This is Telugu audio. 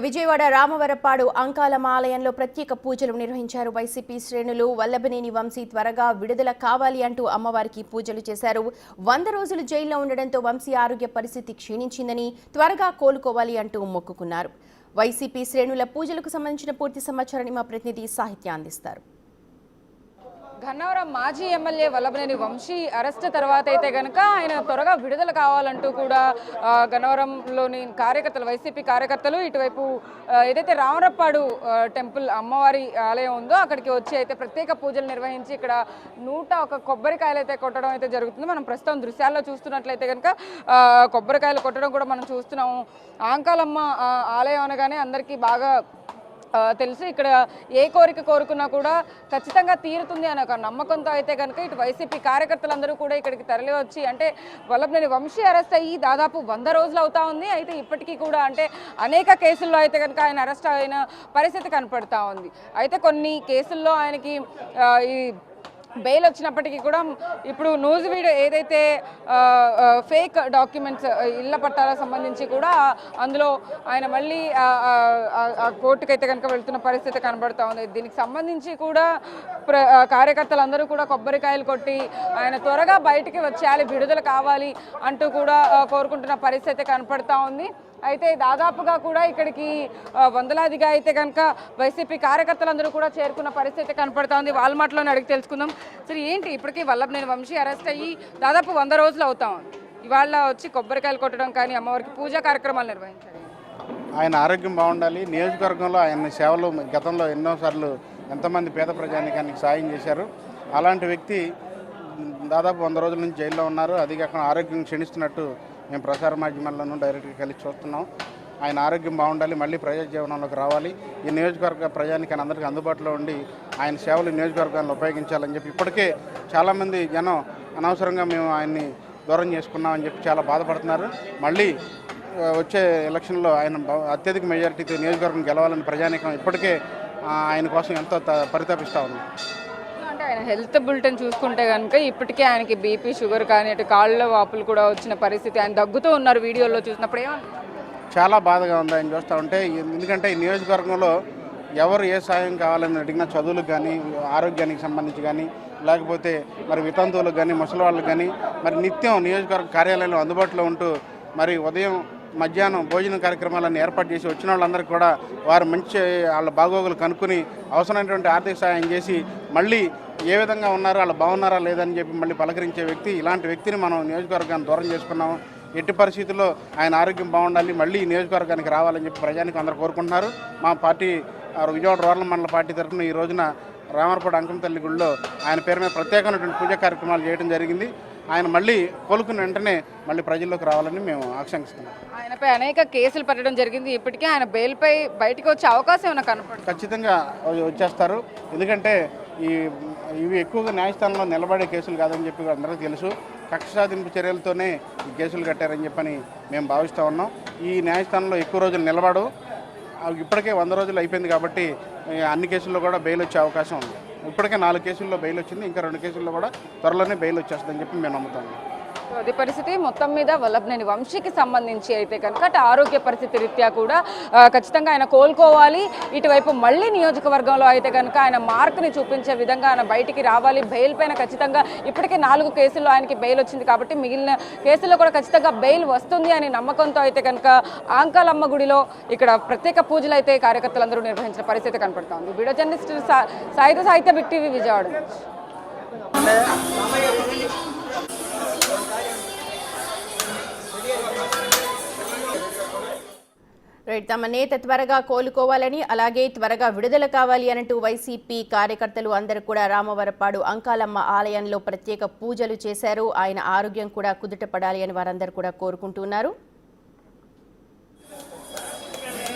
విజయవాడ రామవరపాడు అంకాలమ్మ ఆలయంలో ప్రత్యేక పూజలు నిర్వహించారు. వైసీపీ శ్రేణులు వల్లభనేని వంశీ త్వరగా విడుదల కావాలి అంటూ అమ్మవారికి పూజలు చేశారు. 100 రోజులు జైల్లో ఉండడంతో వంశీ ఆరోగ్య పరిస్థితి క్షీణించిందని, త్వరగా కోలుకోవాలి అంటూ మొక్కుకున్నారు. వైసీపీ శ్రేణుల పూజలకు సంబంధించిన పూర్తి సమాచారాన్ని మా ప్రతినిధి సాహిత్య అందిస్తారు. గన్నవరం మాజీ ఎమ్మెల్యే వల్లభనేని వంశీ అరెస్ట్ తర్వాత అయితే కనుక ఆయన త్వరగా విడుదల కావాలంటూ కూడా గన్నవరంలోని కార్యకర్తలు, వైసీపీ కార్యకర్తలు ఇటువైపు ఏదైతే రామరప్పాడు టెంపుల్ అమ్మవారి ఆలయం ఉందో అక్కడికి వచ్చి అయితే ప్రత్యేక పూజలు నిర్వహించి ఇక్కడ 101 కొబ్బరికాయలు అయితే కొట్టడం అయితే జరుగుతుంది. మనం ప్రస్తుతం దృశ్యాల్లో చూస్తున్నట్లయితే కనుక కొబ్బరికాయలు కొట్టడం కూడా మనం చూస్తున్నాము. అంకాలమ్మ ఆలయం అనగానే అందరికీ బాగా తెలుసు. ఇక్కడ ఏ కోరిక కోరుకున్నా కూడా ఖచ్చితంగా తీరుతుంది అనే ఒక నమ్మకంతో అయితే కనుక ఇటు వైసీపీ కార్యకర్తలందరూ కూడా ఇక్కడికి తరలి వచ్చి, అంటే వల్లభనేని వంశీ అరెస్ట్ అయ్యి దాదాపు 100 రోజులు అవుతా ఉంది. అయితే ఇప్పటికీ కూడా అంటే అనేక కేసుల్లో అయితే కనుక ఆయన అరెస్ట్ అయిన పరిస్థితి కనపడతా ఉంది. అయితే కొన్ని కేసుల్లో ఆయనకి ఈ బెయిల్ వచ్చినప్పటికీ కూడా ఇప్పుడు నూజివీడు ఏదైతే ఫేక్ డాక్యుమెంట్స్ ఇళ్ల పట్టాలకు సంబంధించి కూడా అందులో ఆయన మళ్ళీ కోర్టుకైతే కనుక వెళ్తున్న పరిస్థితి కనబడతా ఉంది. దీనికి సంబంధించి కూడా కార్యకర్తలందరూ కూడా కొబ్బరికాయలు కొట్టి ఆయన త్వరగా బయటికి వచ్చేయాలి, విడుదల కావాలి అంటూ కూడా కోరుకుంటున్న పరిస్థితి కనపడతా ఉంది. అయితే దాదాపుగా కూడా ఇక్కడికి వందలాదిగా అయితే కనుక వైసీపీ కార్యకర్తలందరూ కూడా చేరుకున్న పరిస్థితి కనపడతా ఉంది. వాళ్ళ మాటలోనే అడిగి తెలుసుకుందాం. సరే, ఏంటి ఇప్పటికీ వల్లభనేని వంశీ అరెస్ట్ అయ్యి దాదాపు 100 రోజులు అవుతా ఉంది. ఇవాళ వచ్చి కొబ్బరికాయలు కొట్టడం కానీ అమ్మవారికి పూజా కార్యక్రమాలు నిర్వహించారు. ఆయన ఆరోగ్యం బాగుండాలి. నియోజకవర్గంలో ఆయన సేవలు గతంలో ఎన్నోసార్లు ఎంతమంది పేద ప్రజానికానికి సాయం చేశారు. అలాంటి వ్యక్తి దాదాపు 100 రోజుల నుంచి జైల్లో ఉన్నారు. అది కాకుండా ఆరోగ్యం క్షీణిస్తున్నట్టు మేము ప్రసార మాధ్యమాల్లోనూ డైరెక్ట్గా కలిసి చూస్తున్నాం. ఆయన ఆరోగ్యం బాగుండాలి, మళ్ళీ ప్రజా జీవనంలోకి రావాలి. ఈ నియోజకవర్గ ప్రజానికి అందరికీ అందుబాటులో ఉండి ఆయన సేవలు నియోజకవర్గాల్లో ఉపయోగించాలని చెప్పి ఇప్పటికే చాలామంది జనం అనవసరంగా మేము ఆయన్ని దూరం చేసుకున్నామని చెప్పి చాలా బాధపడుతున్నారు. మళ్ళీ వచ్చే ఎలక్షన్లో ఆయన అత్యధిక మెజారిటీతో నియోజకవర్గం గెలవాలని ప్రజానీకం ఇప్పటికే ఆయన కోసం ఎంతో పరితపిస్తూ ఉంది. ఆయన హెల్త్ బులెటిన్ చూసుకుంటే కనుక ఇప్పటికే ఆయనకి బీపీ, షుగర్ కానీ అటు కాళ్ళ వాపులు కూడా వచ్చిన పరిస్థితి, ఆయన దగ్గుతూ ఉన్నారు. వీడియోలో చూసినప్పుడు చాలా బాధగా ఉంది ఆయన చూస్తూ ఉంటే. ఎందుకంటే ఈ నియోజకవర్గంలో ఎవరు ఏ సాయం కావాలని అడిగినా, చదువులకు కానీ, ఆరోగ్యానికి సంబంధించి కానీ, లేకపోతే మరి వితంతువులకు కానీ, ముసలి వాళ్ళకి కానీ మరి నిత్యం నియోజకవర్గ కార్యాలయంలో అందుబాటులో ఉంటూ మరి ఉదయం మధ్యాహ్నం భోజన కార్యక్రమాలను ఏర్పాటు చేసి వచ్చిన వాళ్ళందరికీ కూడా వారు మంచి వాళ్ళ బాగోగులు కనుక్కొని అవసరమైనటువంటి ఆర్థిక సాయం చేసి మళ్ళీ ఏ విధంగా ఉన్నారో వాళ్ళు బాగున్నారా లేదని చెప్పి మళ్ళీ పలకరించే వ్యక్తి. ఇలాంటి వ్యక్తిని మనం నియోజకవర్గాన్ని దూరం చేసుకున్నాము. ఎట్టి పరిస్థితుల్లో ఆయన ఆరోగ్యం బాగుండాలి, మళ్ళీ నియోజకవర్గానికి రావాలని చెప్పి ప్రజానికి అందరూ కోరుకుంటున్నారు. మా పార్టీ విజయవాడ రూరల్ మండల పార్టీ తరఫున ఈ రోజున రామరపాడు అంకమ్మ తల్లి గుడిలో ఆయన పేరు మీద ప్రత్యేకమైనటువంటి పూజా కార్యక్రమాలు చేయడం జరిగింది. ఆయన మళ్ళీ కోలుకున్న వెంటనే మళ్ళీ ప్రజల్లోకి రావాలని మేము ఆకాంక్షిస్తున్నాం. ఆయనపై అనేక కేసులు పెట్టడం జరిగింది. ఇప్పటికే ఆయన బెయిల్పై బయటకు వచ్చే అవకాశం ఏమైనా కనపడుతుంది? ఖచ్చితంగా వచ్చేస్తారు. ఎందుకంటే ఇవి ఎక్కువగా న్యాయస్థానంలో నిలబడే కేసులు కాదని చెప్పి అందరికీ తెలుసు. కక్ష సాధింపు చర్యలతోనే ఈ కేసులు కట్టారని చెప్పని మేము భావిస్తూ ఉన్నాం. ఈ న్యాయస్థానంలో ఎక్కువ రోజులు నిలబడు. ఇప్పటికే 100 రోజులు అయిపోయింది కాబట్టి అన్ని కేసుల్లో కూడా బెయిల్ వచ్చే అవకాశం ఉంది. ఇప్పటికే 4 కేసుల్లో బెయిల్ వచ్చింది. ఇంకా 2 కేసుల్లో కూడా త్వరలోనే బెయిల్ వచ్చేస్తుందని చెప్పి మేము నమ్ముతాము. అది పరిస్థితి మొత్తం మీద వల్లభనేని వంశీకి సంబంధించి అయితే కనుక ఆరోగ్య పరిస్థితి రీత్యా కూడా ఖచ్చితంగా ఆయన కోలుకోవాలి. ఇటువైపు మళ్ళీ నియోజకవర్గంలో అయితే కనుక ఆయన మార్క్ని చూపించే విధంగా ఆయన బయటికి రావాలి. బెయిల్ పైన ఖచ్చితంగా ఇప్పటికే 4 కేసుల్లో ఆయనకి బెయిల్ వచ్చింది కాబట్టి మిగిలిన కేసుల్లో కూడా ఖచ్చితంగా బెయిల్ వస్తుంది అని నమ్మకంతో అయితే కనుక అంకాలమ్మ గుడిలో ఇక్కడ ప్రత్యేక పూజలు అయితే కార్యకర్తలందరూ నిర్వహించిన పరిస్థితి కనపడుతూ ఉంది. వీడియో జర్నలిస్ట్ సాహిత్య బిగ్ టీవీ విజయవాడ. తమ నేత త్వరగా కోలుకోవాలని, అలాగే త్వరగా విడుదల కావాలి అంటూ వైసీపీ కార్యకర్తలు అందరూ కూడా రామవరపాడు అంకాలమ్మ ఆలయంలో ప్రత్యేక పూజలు చేశారు. ఆయన ఆరోగ్యం కూడా కుదుటపడాలి అని వారందరూ కూడా కోరుకుంటున్నారు.